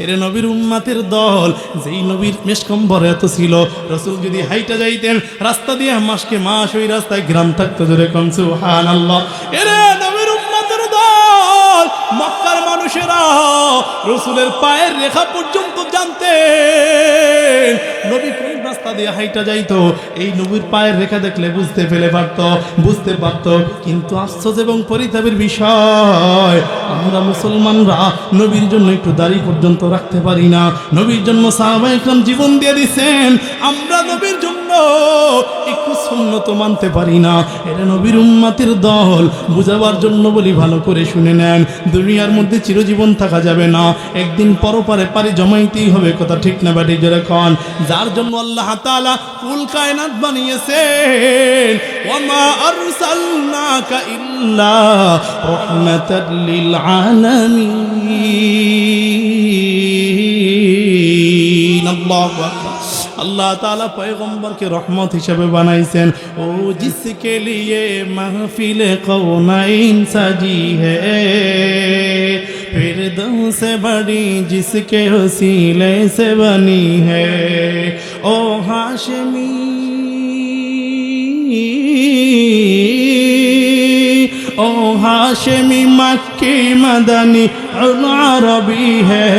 এরে নবীর উম্মতের দল, যেই নবীর মেশকম্বর এত ছিল, রাসূল যদি হাইটা যাইতেন রাস্তা দিয়ে মাসকে মাস ওই রাস্তায় গ্রাম থাকতো, জোরে কোন সুবহানাল্লাহ। এরে নবীর উম্মতের দল, মক্কার মানুষেরা রাসূলের পায়ের রেখা পর্যন্ত জানতেন নবী কোন রাস্তা দিয়ে হাইটা যাইতো। এই নবীর পায়ের রেখা দেখলে বুঝতে পারতো। কিন্তু আশ্চর্য এবং পরিতাপের বিষয়, আমরা মুসলমানরা নবীর জন্য একটু দাড়ি পর্যন্ত রাখতে পারি না। নবীর জন্য সাহাবায়ে কেরাম জীবন দিয়ে দিয়েছেন, আমরা নবীর জন্য একটু সুন্নত মানতে পারি না। এটা নবীর উম্মতের দল, বুঝাবার জন্য বলি, ভালো করে শুনে নেন। দুনিয়ার মধ্যে চিরজীবন থাকা যাবে না, একদিন পরপারে পারি জমাইতেই হবে, কথা ঠিক না বাটি জোরে কোন। যার জন্য আল্লাহ তাআলা কুল কায়নাত বানিয়েছেন, ওয়ামা আরসালনাকা ইল্লা রাহমাতাল লিল আলামিন। আল্লাহু আকবার। अल्लाह ताला पैगंबर के रहमत हिसाबे बनाइছেন। ओ जिसके लिए महफिल कौनाइन सजी है, फिरदौस से बड़ी जिसके वसीले से बनी है। ओ हाशमी ओ हाशमी मक्की मदनी अरबी है।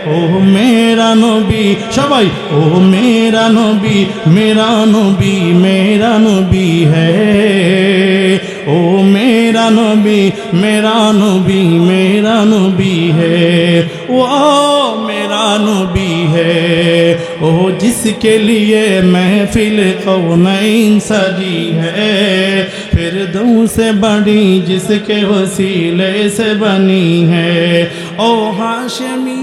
ओ मेरा नबी, सबाई ओ मेरा नबी मेरा नबी मेरा नबी है। ओ मेरा नबी मेरा नबी मेरा नबी है। वो मेरा नबी है। ओ जिसके लिए महफिल कौनैन सजी है, फिरदौस से बड़ी जिसके वसीले से बनी है। ओ हाशमी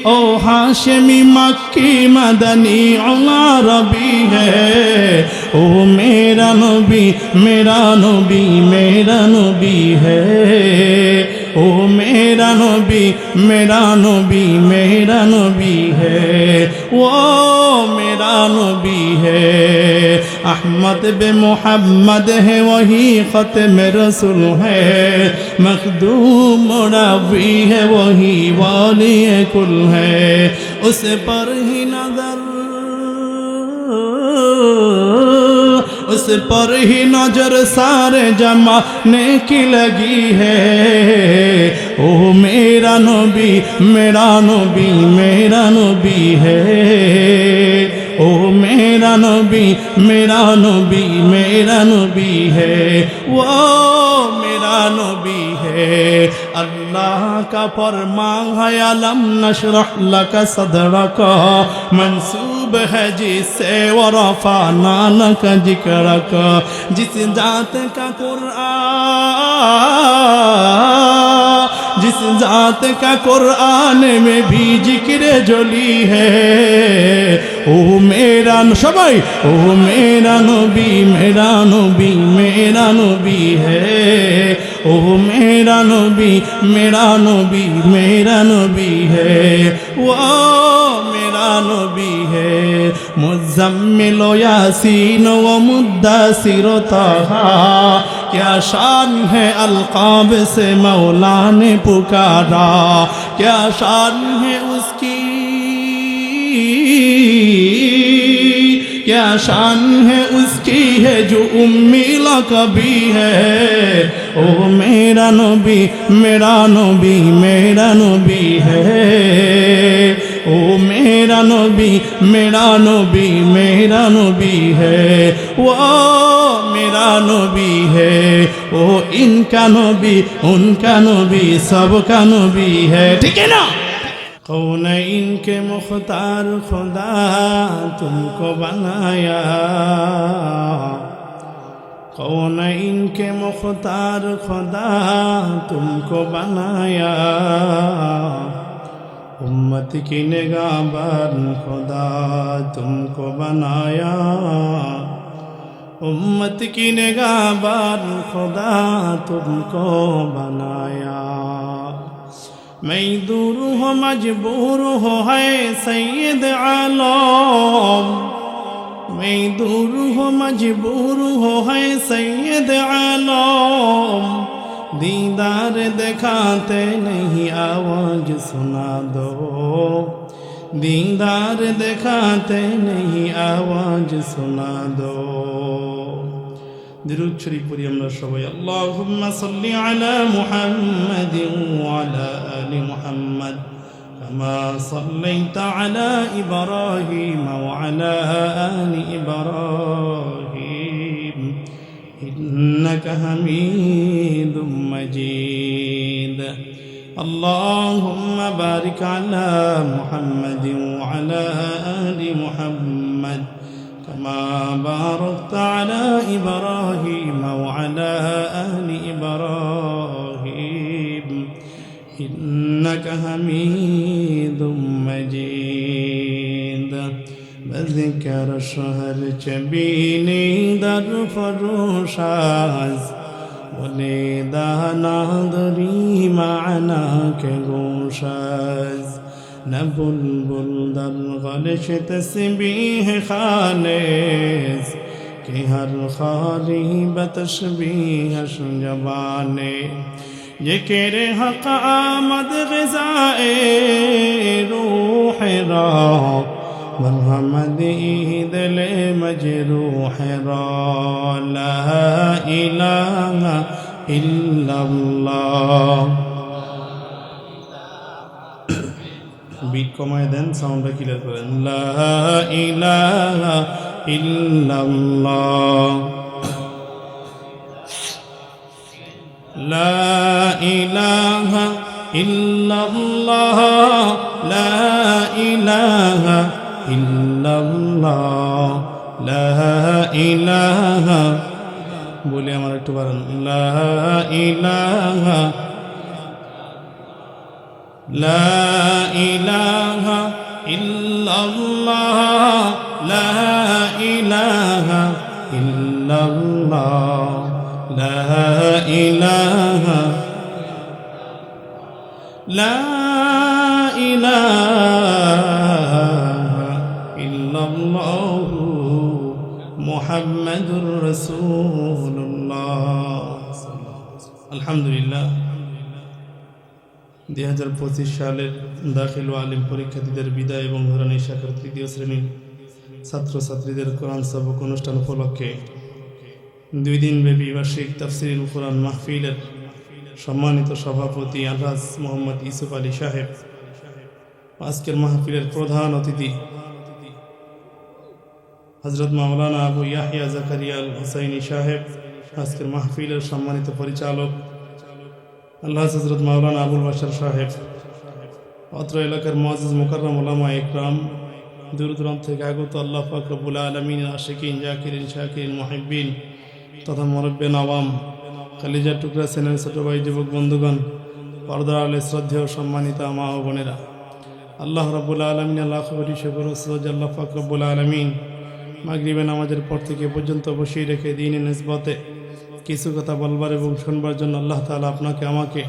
ओ हाशमी मक्की मदनी अरबी है। ओ मेरा नबी मेरा नबी मेरा नबी है। ओ मेरा नबी मेरा नबी मेरा नबी है। वो मेरा नबी है। अहमद बे मोहम्मद है, वही ख़त्म रसूल है। मखदूम मुरब्बी है, वही वाली कुल है। उस पर ही नजर उस पर ही नजर सारे जमाने की लगी है। ओ मेरा नबी मेरा नबी मेरा नबी है। ओ मेरा नबी मेरा नबी मेरा नबी है। वो मेरा नबी है। अल्लाह का फरमान है, अलम नशरह लका सदरका, मंसूब है जिससे वरफाना लका जिक्रका। जिस जात का कुरान, जिस जात का कुरान में भी जिक्र जली है। ओ मेरा सबाई ओ मेरा नबी मेरा नबी मेरा नबी है। ओ मेरा नबी मेरा नबी मेरा नबी है। वो मेरा नबी है। मुज़म्मिल यासीन व मुद्दसिर ताहा, क्या शान है अलकाब से मौला ने पुकारा। क्या शान है उसकी, क्या शान है उसकी है जो उम्मी लक़बी है। ओ मेरा नबी मेरा नबी मेरा नबी है। ओ मेरा नबी मेरा नबी मेरा नबी है। वो मेरा नबी है। ओ इनका नबी उनका नबी सबका नबी है। ठीक है ना। कौनैन के मुख्तार खुदा तुमको बनाया। कौनैन के मुख्तार खुदा तुमको बनाया। उम्मत की निगाहबान खुदा तुमको बनाया। उम्मत की निगाहबान खुदा तुमको बनाया। मैं दूर हो मजबूर हो है सैयद आलम। मैं दूर हो मजबूर हो है सैयद आलम। दीदार दिखाते नहीं आवाज सुना दो, दीदार दिखाते नहीं आवाज सुना दो। दिरुद शरीफ पढ़ी আমরা সবাই। আল্লাহুম্মা সাল্লি আলা মুহাম্মাদিন ওয়া আলা আলি মুহাম্মাদ কামা সাল্লাইতা আলা ইব্রাহিম ওয়া আলা আলি ইব্রাহিম ইন্নাকা হামিদুম মাজিদ। আল্লাহুম্মা বারিক আলা মুহাম্মাদিন ওয়া আলা আলি মুহাম্মাদ كما باركت على إبراهيم وعلى آل إبراهيم إنك حميد مجيد। بذكر الشهر جبيني در فروشاز ولدا ناظري معناك گوشاز نبلبل در غلش تسبیح خالص کہ ہر خالی بتشبیہش جبانے ذکر حق آمد غذائے روح را مرحمد دل مجروح را لا الہ الا اللہ۔ बीट कमाए दें साउंड क्लियर करें। ला इलाहा इल्लल्लाह ला इलाहा इल्लल्लाह ला इलाहा इल्लल्लाह ला इलाहा बोले हमारा एक बार ला इलाहा لا إله إلا الله لا إله إلا الله لا إله لا إله إلا الله محمد رسول الله। الحمد لله 2025 সালের দাখিল ও আলিম পরীক্ষার্থীদের বিদায় এবং নুরানী শাখার তৃতীয় শ্রেণীর ছাত্রছাত্রীদের কোরআন সবক অনুষ্ঠান উপলক্ষে 2 দিনব্যাপী বার্ষিক তাফসীরুল কোরআন মাহফিলের সম্মানিত সভাপতি আলহাজ মোহাম্মদ ইউসুফ আলী সাহেব, আজকের মাহফিলের প্রধান অতিথি হযরত মাওলানা আবু ইয়াহইয়া জাকারিয়া আল হুসাইনি সাহেব, আজকের মাহফিলের সম্মানিত পরিচালক আল্লাহ হযরত মাওলানা আবুল বাশার সাহেব, অত্র এলাকার মুআজ্জিজ মুকাররম উলামা ইকরাম, দূর দূরান্ত থেকে আগত আল্লাহ পাক রব্বুল আলামিনের আশিকিন জাকিরিন শাকিরিন মুহিব্বিন তথা মুরব্বিন আওয়াম, কলিজার টুকরা চ্যানেল ছোট ভাই যুবক বন্ধুগণ, পর্দার আলে শ্রদ্ধেয় সম্মানিত মা ও বোনেরা, আল্লাহ রাব্বুল আলামিনের লাখ কোটি শুকর ও সুজুদ আল্লাহ পাক রব্বুল আলামিন মাগরিবে নামাজের পর থেকে পর্যন্ত বসিয়ে রেখে দ্বীনের নিসবতে কিছু কথা বলবার এবং শুনবার জন্য আল্লাহ তাআলা আপনাকে আমাকে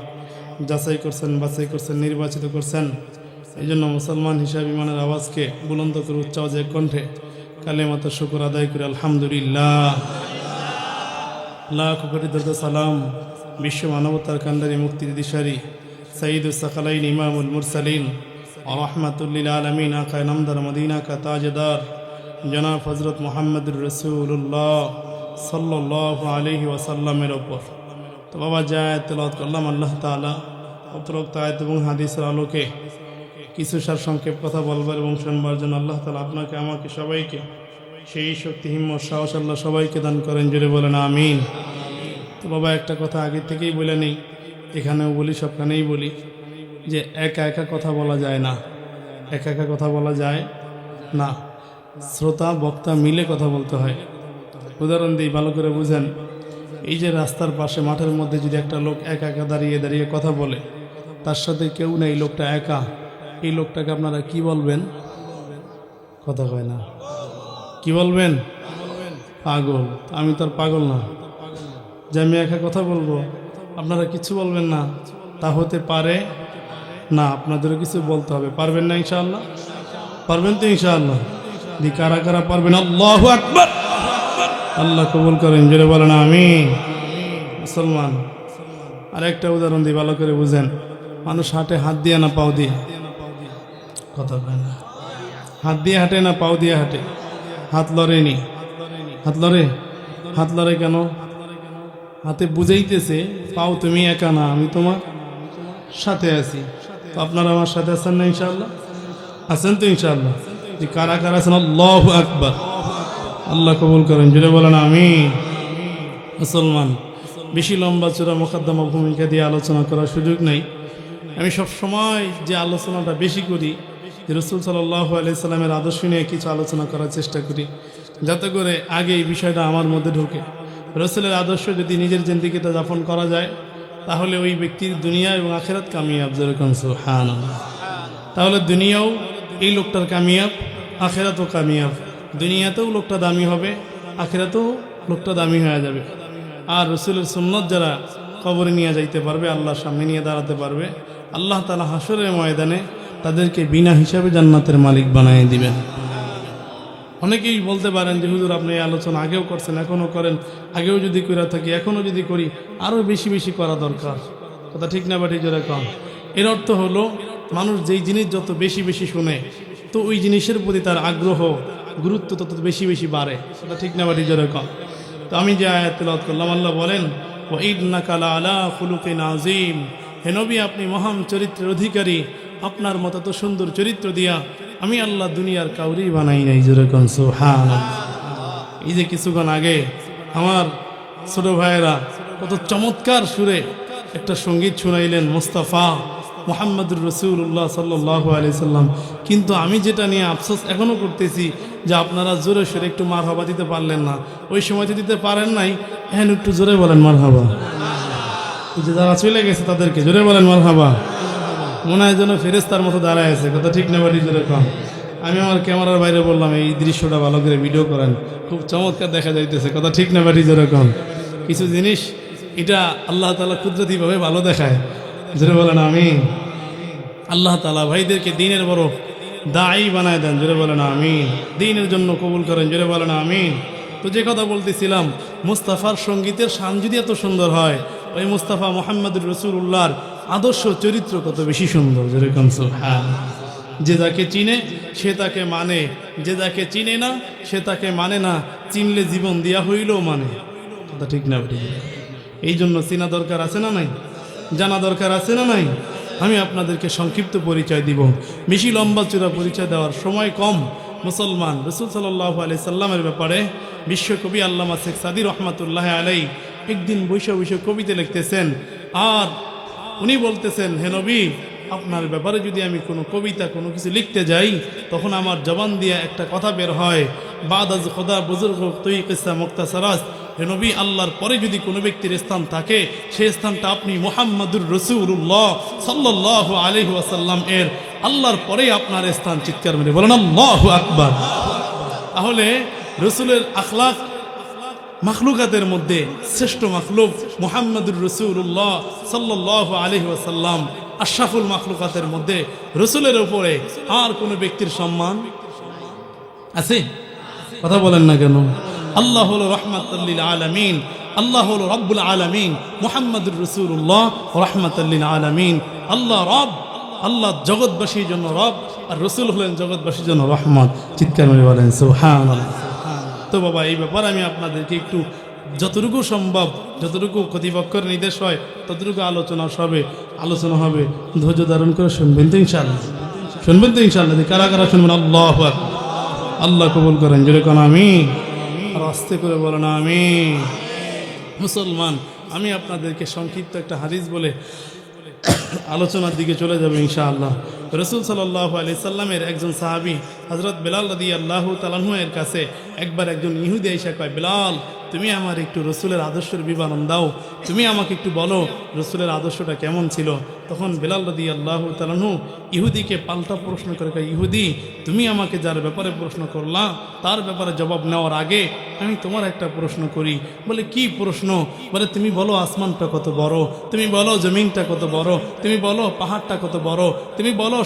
যাচাই করছেন, বাছাই করছেন, নির্বাচিত করছেন। এই জন্য মুসলমান হিসাবে ইমানের আওয়াজকে বুলন্দ করে উচ্চ আওয়াজে কণ্ঠে কালেমাত শুকর আদায় করে আলহামদুলিল্লাহ। লাখ কোটি দরুদ সালাম বিশ্ব মানবতার কান্ডারি মুক্তির দিশারি সঈদুস সাকালাইন ইমামুল মুরসালিন ওয়া রাহমাতুল লিল আলামিন আকায়ে নামদার মদিনা কা তাজদার জনাব হযরত মুহাম্মদুর রাসূলুল্লাহ সাল্লাল্লাহু আলাইহি ওয়াসাল্লামের ওপর। তো বাবা যে আয়াত তেলাওয়াত করলাম, আল্লাহ তাআলা উপরোক্ত আয়াত এবং হাদিসের আলোকে কিছু সারসংক্ষেপ কথা বলবার এবং শুনবার জন্য আল্লাহ তাআলা আপনাকে আমাকে সবাইকে সেই শক্তি হিম্মত সাহস আল্লাহ সবাইকে দান করেন, জোরে বলেন আমিন। তো বাবা একটা কথা আগে থেকেই বলে নেই, এখানেও বলি সবখানেই বলি যে একা একা কথা বলা যায় না, একা একা কথা বলা যায় না, শ্রোতা বক্তা মিলে কথা বলতে হয়। উদাহরণ দিই, ভালো করে বুঝেন। এই যে রাস্তার পাশে মাঠের মধ্যে যদি একটা লোক একা একা দাঁড়িয়ে দাঁড়িয়ে কথা বলে, তার সাথে কেউ নেই, লোকটা একা, এই লোকটাকে আপনারা কি বলবেন? কথা কয় না, কি বলবেন? পাগল। আমি তো আর পাগল না যে আমি একা কথা বলবো, আপনারা কিছু বলবেন না, তা হতে পারে না। আপনাদেরও কিছু বলতে হবে, পারবেন না ইনশাআল্লাহ? পারবেন তো ইনশাআল্লাহ? দি কারা কারা পারবেন? আল্লাহু আকবার। আল্লাহ কবুল করেন, জোরে বলেন আমিন। মুসলমান আর একটা উদাহরণ দিই, ভালো করে বুঝেন। মানুষ হাঁটে হাত দিয়ে না পাও দিয়ে? কথা কয় না। হাত দিয়ে হাঁটে না পাও দিয়ে হাঁটে? হাত লড়েনি। হাত লড়ে? হাত লড়ে কেন? হাতে বুঝাইতেছে পাও তুমি একা না, আমি তোমার সাথে আছি। তো আপনারা আমার সাথে আছেন না ইনশাআল্লাহ? আছেন তো ইনশাআল্লাহ? যে কারা কারা আছেন আল্লাহু আকবার, আল্লাহ কবুল করেন, জুড়ে বলেন আমিন। মুসলমান, বেশি লম্বা চূড়া মোকদ্দমা ভূমিকা দিয়ে আলোচনা করার সুযোগ নেই। আমি সব সময় যে আলোচনাটা বেশি করি, যে রাসূল সাল্লাল্লাহু আলাইহি সাল্লামের আদর্শ নিয়ে কিছু আলোচনা করার চেষ্টা করি, যাতে করে আগে এই বিষয়টা আমার মধ্যে ঢোকে। রাসূলের আদর্শ যদি নিজের জিন্দেগিতে যাপন করা যায়, তাহলে ওই ব্যক্তির দুনিয়া এবং আখিরাত কামিয়াব। যেরকম সুবহানাল্লাহ। তাহলে দুনিয়াও এই লোকটার কামিয়াব, আখিরাতও কামিয়াব। দুনিয়াতেও লোকটা দামি হবে, আখিরাতেও লোকটা দামি হয়ে যাবে। আর রাসূলের সুন্নত যারা কবরে নিয়ে যাইতে পারবে, আল্লাহর সামনে নিয়ে দাঁড়াতে পারবে, আল্লাহ তাআলা হাসরের ময়দানে তাদেরকে বিনা হিসাবে জান্নাতের মালিক বানিয়ে দিবেন। অনেকেই বলতে পারেন যে হুজুর আপনি এই আলোচনা আগেও করছেন, এখনও করেন, আগেও যদি করে থাকি এখনও যদি করি, আরও বেশি বেশি করা দরকার। কথা ঠিক না বাটি জোরে কম? এর অর্থ হলো মানুষ যেই জিনিস যত বেশি বেশি শুনে, তো ওই জিনিসের প্রতি তার আগ্রহ গুরুত্ব তত বেশি বেশি বাড়ে। কথা ঠিক না বাটি জোরে কম? তো আমি যে আয়াত তেলাওয়াত করলাম, আল্লাহ বলেন ওয়া ইন্নাকা লাআলা খুলুকিন আযীম, হে নবী আপনি মহান চরিত্রের অধিকারী, আপনার মতো তো সুন্দর চরিত্র দিয়া আমি আল্লাহ দুনিয়ার কাউরি বানাই নাই। যেরকম সুবহানাল্লাহ। এই যে কিছুক্ষণ আগে আমার ছোট ভাইয়েরা কত চমৎকার সুরে একটা সঙ্গীত শুনাইলেন, মুস্তাফা মুহাম্মদুর রাসূলুল্লাহ সাল্লাল্লাহু আলাইহি সাল্লাম। কিন্তু আমি যেটা নিয়ে আফসোস এখনও করতেছি যে আপনারা জোরে সোরে একটু মারহাবা দিতে পারলেন না। ওই সময়তে দিতে পারেন নাই, এখন একটু জোরে বলেন মারহাবা। এই যে যারা চলে গেছে তাদেরকে জোরে বলেন মারহাবা। মনে হয় যেন ফেরেশতার মতো দাঁড়ায় আছে। কথা ঠিক না বাড়ি জোরে কম? আমি আমার ক্যামেরার বাইরে বললাম এই দৃশ্যটা ভালো করে ভিডিও করেন, খুব চমৎকার দেখা যাইতেছে। কথা ঠিক না বাড়ি জোরে কম? কিছু জিনিস এটা আল্লাহ তাআলা কুদরতিভাবে ভালো দেখায়। জোরে বলেন আমিন। আল্লাহ তাআলা ভাইদেরকে দিনের বড় দায়ী বানায় দেন। জোরে বলেন আমিন। দিনের জন্য কবুল করেন। জোরে বলেন আমিন। তো যে কথা বলতেছিলাম, মুস্তাফার সঙ্গীতের শান যদি এত সুন্দর হয়, ওই মুস্তাফা মুহাম্মদুর রাসূলুল্লাহর আদর্শ চরিত্র কত বেশি সুন্দর। যেরকম সুবহানাল্লাহ। যে যাকে চিনে সে তাকে মানে, যে যাকে চিনে না সে তাকে মানে না, চিনলে জীবন দিয়া হইলেও মানে। কথা ঠিক না? এই জন্য চিনা দরকার আছে না নাই? জানা দরকার আছে না নাই? আমি আপনাদেরকে সংক্ষিপ্ত পরিচয় দিব, বেশি লম্বা চূড়া পরিচয় দেওয়ার সময় কম। মুসলমান, রাসূল সাল্লাল্লাহু আলাইহি সাল্লামের ব্যাপারে বিশ্বকবি আল্লামা শেখ সাদী রহমাতুল্লাহ আলাইহি একদিন বৈশা বৈশা কবিতা লিখতেছেন, আর উনি বলতেছেন, হে নবী আপনার ব্যাপারে যদি আমি কোনো কবিতা কোনো কিছু লিখতে যাই, তখন আমার জবান দিয়ে একটা কথা বের হয়, বাদ আজ খোদা বুজুর্গ তুই কিসা মুক্তাসারাস। হে নবী আল্লাহর পরে যদি কোনো ব্যক্তির স্থান থাকে, সেই স্থানটা আপনি মুহাম্মদুর রাসূলুল্লাহ সাল্লাল্লাহু আলাইহি ওয়াসাল্লাম এর, আল্লাহর পরেই আপনার স্থান। চিৎকার মেরে বলেন আল্লাহু আকবার। তাহলে রাসূলের আখলাক মাখলুকাতের মধ্যে শ্রেষ্ঠ মাখলুক মুহাম্মদুর রাসূলুল্লাহ সাল্লাল্লাহু আলাইহি ওয়াসাল্লাম। আশরাফুল মাখলুকাতের মধ্যে রাসূলের উপরে আর কোনো ব্যক্তির সম্মান আছে? কথা বলেন না কেন? আল্লাহ হলো রাহমাতুল লিল আলামিন, আল্লাহ হলো রব্বুল আলামিন, মুহাম্মদুর রাসূলুল্লাহ রাহমাতুল লিল আলামিন। আল্লাহ রব, আল্লাহ জগৎবাসীর জন্য রব, আর রাসূল হলেন জগৎবাসীর জন্য রহমত। চিৎকার মেরে বলেন সুবহানাল্লাহ। তো বাবা এই ব্যাপারে আমি আপনাদেরকে একটু যতটুকু সম্ভব, যতটুকু কর্তৃপক্ষের নির্দেশ হয় ততটুকু আলোচনা হবে। ধৈর্য ধারণ করে শুনবেন তো ইনশাআল্লাহ? শুনবেন তো ইনশাআল্লাহ? কারা কারা শুনবেন? আল্লাহু আকবার। আল্লাহ কবুল করেন। জোরে কোন আমিন, আর আস্তে করে বলেন আমিন। মুসলমান, আমি আপনাদেরকে সংক্ষিপ্ত একটা হাদিস বলে আলোচনার দিকে চলে যাবে ইনশাআল্লাহ। রাসূল সাল্লাল্লাহু আলাইহি সাল্লামের একজন সাহাবী হযরত বেলাল রাদিয়াল্লাহু তাআলা আনহু এর কাছে একবার একজন ইহুদি এসে কয়, বেলাল তুমি আমার একটু রাসূলের আদর্শের বিবরণ দাও, তুমি আমাকে একটু বলো রাসূলের আদর্শটা কেমন ছিল। তখন বেলাল রাদিয়াল্লাহু তাআলা আনহু ইহুদিকে পাল্টা প্রশ্ন করে, ইহুদি তুমি আমাকে যার ব্যাপারে প্রশ্ন করলা তার ব্যাপারে জবাব নেওয়ার আগে আমি তোমার একটা প্রশ্ন করি। বলে কি প্রশ্ন? বলে তুমি বলো আসমানটা কত বড়, তুমি বলো জমিনটা কত বড়, তুমি বলো পাহাড়টা কত বড়, তুমি বলো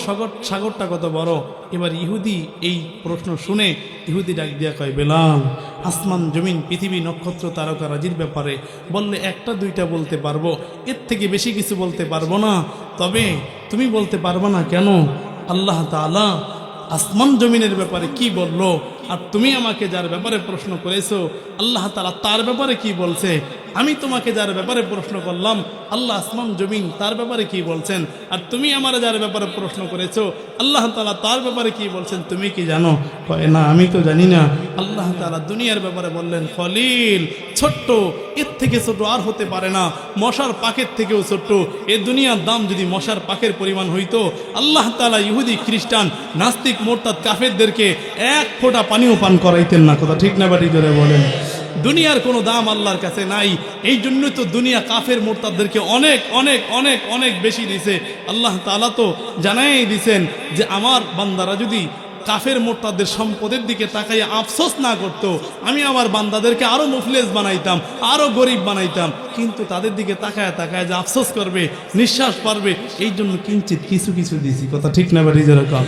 সাগরটা কত বড়। এবার ইহুদি এই প্রশ্ন শুনে ইহুদি ডাক দিয়া কয়, বেলাল আসমান জমিন পৃথিবী নক্ষত্র তারকারাজির ব্যাপারে বললে একটা দুইটা বলতে পারবো, এর থেকে বেশি কিছু বলতে পারবো না। তবে তুমি বলতে পারবে না কেন আল্লাহ তাআলা আসমান জমিনের ব্যাপারে কি বললো, আর তুমি আমাকে যার ব্যাপারে প্রশ্ন করেছো আল্লাহ তাআলা তার ব্যাপারে কি বলছে? আমি তোমাকে যার ব্যাপারে প্রশ্ন করলাম আল্লাহ আসমান জমিন তার ব্যাপারে কি বলছেন, আর তুমি আমার যার ব্যাপারে প্রশ্ন করেছো আল্লাহ তাআলা তার ব্যাপারে কি বলছেন তুমি কি জানো? কয় না আমি তো জানি না। আল্লাহ তাআলা দুনিয়ার ব্যাপারে বললেন খলিল, ছোট্ট, এর থেকে ছোট আর হতে পারে না, মশার পাকের থেকেও ছোট্ট। এ দুনিয়ার দাম যদি মশার পাকের পরিমাণ হইতো আল্লাহ তাআলা ইহুদি খ্রিস্টান নাস্তিক মোরতাদ কাফেরদেরকে এক ফোঁটা পানিও পান করাইতেন না। কথা ঠিক না বাড়ি ধরে বলেন? দুনিয়ার কোনো দাম আল্লাহর কাছে নাই, এই জন্যই তো দুনিয়া কাফের মোরতাদদেরকে অনেক অনেক অনেক অনেক বেশি দিছে। আল্লাহ তাআলা তো জানাই দিছেন যে আমার বান্দারা যদি কাফের মোরতাদের সম্পদের দিকে তাকাইয়া আফসোস না করত, আমি আমার বান্দাদেরকে আরো মুফলিস বানাইতাম, আরো গরিব বানাইতাম। কিন্তু তাদের দিকে তাকায় তাকায় যে আফসোস করবে, নিঃশ্বাস পারবে, এই জন্য কিঞ্চিত কিছু কিছু দিছি। কথা ঠিক না বাড়ি যেরকম?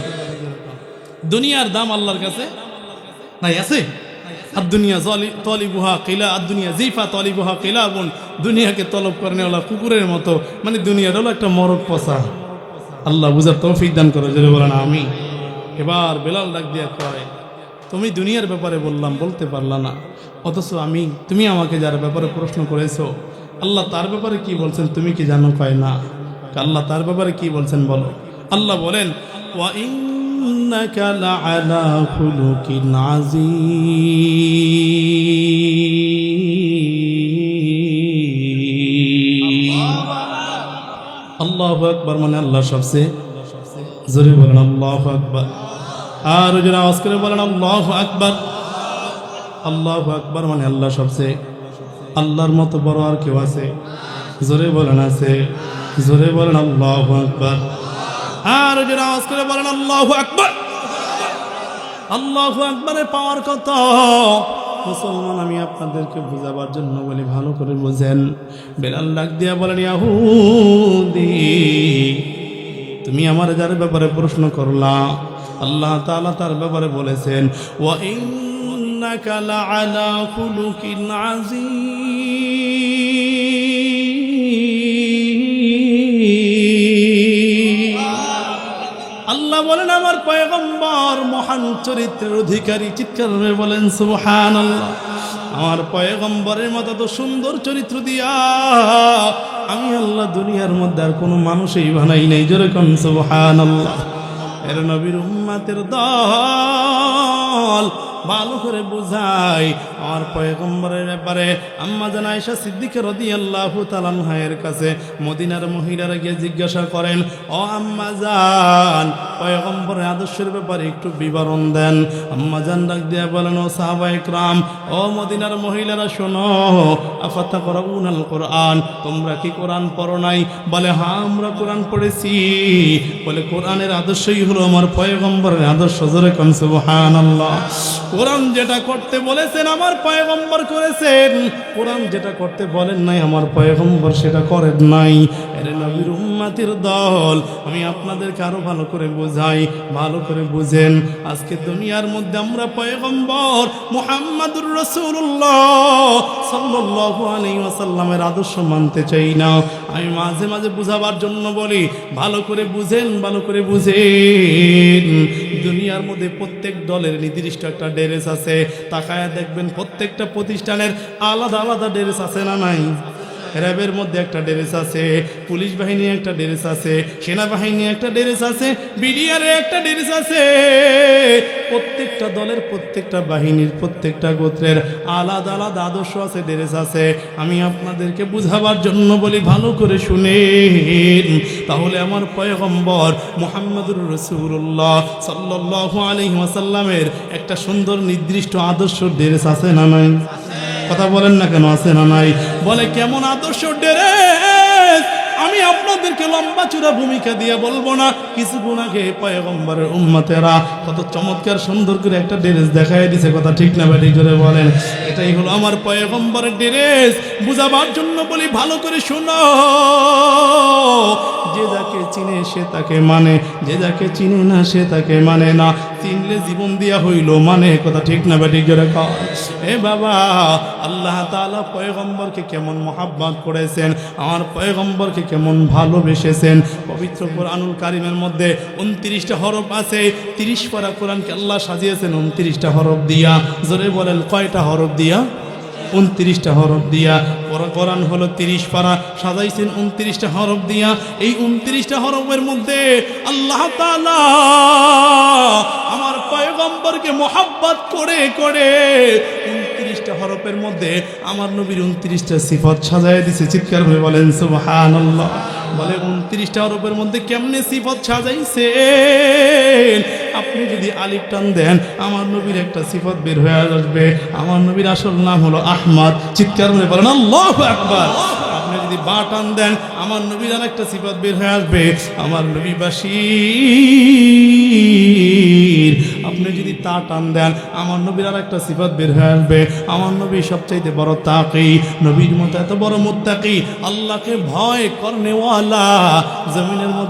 দুনিয়ার দাম আল্লাহর কাছে নাই, আছে? আর দুনিয়া তলিবুহা কিলা, আর দুনিয়া জিফা তলিবুহা কিলাবুন, দুনিয়াকে তলব করনে ওলা কুকুরের মতো, মানে দুনিয়াটা হলো একটা মরক পচা। আল্লাহ বুঝার তৌফিক দান করে, যদি বলেন আমি। এবার বেলাল ডাক দিয়া কয়, তুমি দুনিয়ার ব্যাপারে বললাম বলতে পারলা না, অথচ তুমি আমাকে যার ব্যাপারে প্রশ্ন করেছো আল্লাহ তার ব্যাপারে কি বলছেন তুমি কি জানো? কয় না। আল্লাহ তার ব্যাপারে কি বলছেন বলো। আল্লাহ বলেন ওয়া ইন্নাকা লাআলা খুলুকিন আযীম। আল্লাহু আকবার, মানে আল্লাহ সবচেয়ে জোরে বলেন আল্লাহু আকবার, আর জোরে আওয়াজ করে বলেন আল্লাহু আকবার। আল্লাহু আকবার মানে আল্লাহ সবচেয়ে, আল্লাহর মতো বড় আর কেউ আছে? জোরে বলেন আছে, জোরে বলেন আল্লাহু আকবার, আর জোরে আওয়াজ করে বলেন আল্লাহু আকবার। আল্লাহু আকবারের পাওয়ার কত মুসলমান আমি আপনাদেরকে বুঝাবার জন্য বলি, ভালো করে বুঝেন। বেলাল ডাক দিয়া বলেন, ইহুদি তুমি আমার যার ব্যাপারে প্রশ্ন করলা আল্লাহ তাআলা তার ব্যাপারে বলেছেন ওয়া ইন্নাকা লাআলা খুলুকিন আযীম। আল্লাহ বলেন আমার পয়গম্বর মহান চরিত্রের অধিকারী। চিৎকার করে বলেন সুবহানাল্লাহ। আমার পয়গম্বরের মতো তো সুন্দর চরিত্র দিয়া আমি আল্লাহ দুনিয়ার মধ্যে আর কোনো মানুষই বানাই নাই। যেরকম সুবহানাল্লাহ। এর নবীর উম্মতের দল ভালো করে বুঝাই আমার পয়গম্বরের ব্যাপারে। আম্মা জান আয়েশা সিদ্দিকা রাদিয়াল্লাহু তাআলা আনহার কাছে মদিনার মহিলারা গিয়ে জিজ্ঞাসা করেন, ও আম্মা জান পয়গম্বরের আদর্শের ব্যাপারে একটু বিবরণ দেন। আম্মা জান ডাক দিয়া বলেন, ও সাহাবায়ে کرام, ও মদিনার মহিলারা শোনো, আফাতাকরাউনাল কোরআন, তোমরা কি কোরআন পড়ো নাই? বলে হ্যাঁ আমরা কোরআন পড়েছি। বলে কোরআনের আদর্শই হলো আমার পয়গম্বরের আদর্শ। জোরে কোন সুবহানাল্লাহ। কোরআন যেটা করতে বলেছেন আমার পয়গম্বর করেছেন, কোরআন যেটা করতে বলেন নাই আমার পয়গম্বর সেটা করেন নাই। এর নবীর উম্মতের দল আমি আপনাদেরকে আরো ভালো করে বোঝাই, ভালো করে বুঝেন। আজকে দুনিয়ার মধ্যে আমরা পয়গম্বর মুহাম্মদুর রাসূলুল্লাহ সাল্লাল্লাহু আলাইহি ওয়াসাল্লামের আদর্শ মানতে চাই না। আমি মাঝে মাঝে বুঝাবার জন্য বলি, ভালো করে বুঝেন, ভালো করে বুঝেন। দুনিয়ার মধ্যে প্রত্যেক দলের নির্দিষ্ট একটা ড্রেস আছে। তাকায়া দেখবেন প্রত্যেকটা প্রতিষ্ঠানের আলাদা আলাদা ড্রেস আছে না নাই? র্যাবের মধ্যে একটা ড্রেস আছে, পুলিশ বাহিনী একটা ড্রেস আছে, সেনাবাহিনী একটা ড্রেস আছে, বিডিআরের একটা ড্রেস আছে। প্রত্যেকটা দলের, প্রত্যেকটা বাহিনীর, প্রত্যেকটা গোত্রের আলাদা আলাদা আদর্শ আছে, ড্রেস আছে। আমি আপনাদেরকে বুঝাবার জন্য বলি, ভালো করে শুনেন। তাহলে আমার পয়গম্বর মুহাম্মদুর রাসূলুল্লাহ সাল্লাল্লাহু আলাইহি ওয়াসাল্লামের একটা সুন্দর নির্দিষ্ট আদর্শ ড্রেস আছে না নাই? কথা বলেন না কেন, আছে না নাই? বলে কেমন আদর্শ ড্রেস? আমি আপনাদেরকে লম্বা চূড়া ভূমিকা দিয়ে বলবো না। কিছুক্ষণ আগে পয়গম্বরের উম্মতেরা কত চমৎকার সুন্দর করে একটা ড্রেস দেখায় দিছে, কথা ঠিক না ব্যাটি করে বলেন? এটাই হলো আমার পয়গম্বরের ড্রেস। বুঝাবার জন্য বলি, ভালো করে শোনো। যে যাকে চিনে সে তাকে মানে, যে যাকে চিনে না সে তাকে মানে না। চিনলে জীবন দিয়া হইল মানে, কথা ঠিক না ব্যাটি করে কয়? এ বাবা, আল্লাহ তাআলা পয়গম্বরকে কেমন মহাব্বত করেছেন, আমার পয়গম্বরকে কেমন ভালোবেসেছেন। পবিত্র কোরআনুল কারীমের মধ্যে 29টা হরফ আছে। 30 পারা কোরআনকে আল্লাহ সাজিয়েছেন 29টা হরফ দিয়া। জোরে বলেন, কয়টা হরফ দিয়া? 29টা হরফ দিয়া। কোরআন হলো 30 পারা, সাজাইছেন 29টা হরফ দিয়া। এই 29টা হরফের মধ্যে আল্লাহ তাআলা আমার পয়গম্বরকে মহব্বত করে করে 29টা হরফের মধ্যে আমার নবীর 29টা সিফত সাজায় দিছে। চিৎকার করে বলেন সুবহানাল্লাহ। বলে 29টা হরফের মধ্যে কেমনে সিফত সাজাইছেন? আপনি যদি আলিফ টান দেন, আমার নবীর একটা সিফত বের হয়ে আসবে। আমার নবীর আসল নাম হলো আহমদ। চিৎকার করে বলেন আল্লাহু আকবার। আপনি যদি বা টান দেন, আমার নবীর আর একটা সিফত বের হয়ে আসবে, আমার নবী বাশীর। আপনি যদি তা টান দেন, আমার নবীর আর একটা সিফত বের হয়ে আসবে, আমার নবী সবচাইতে বড় তাকী। নবীর মতো এত বড় মুত্তাকী, আল্লাহকে ভয় করনেওয়ালা জমিনের মধ্যে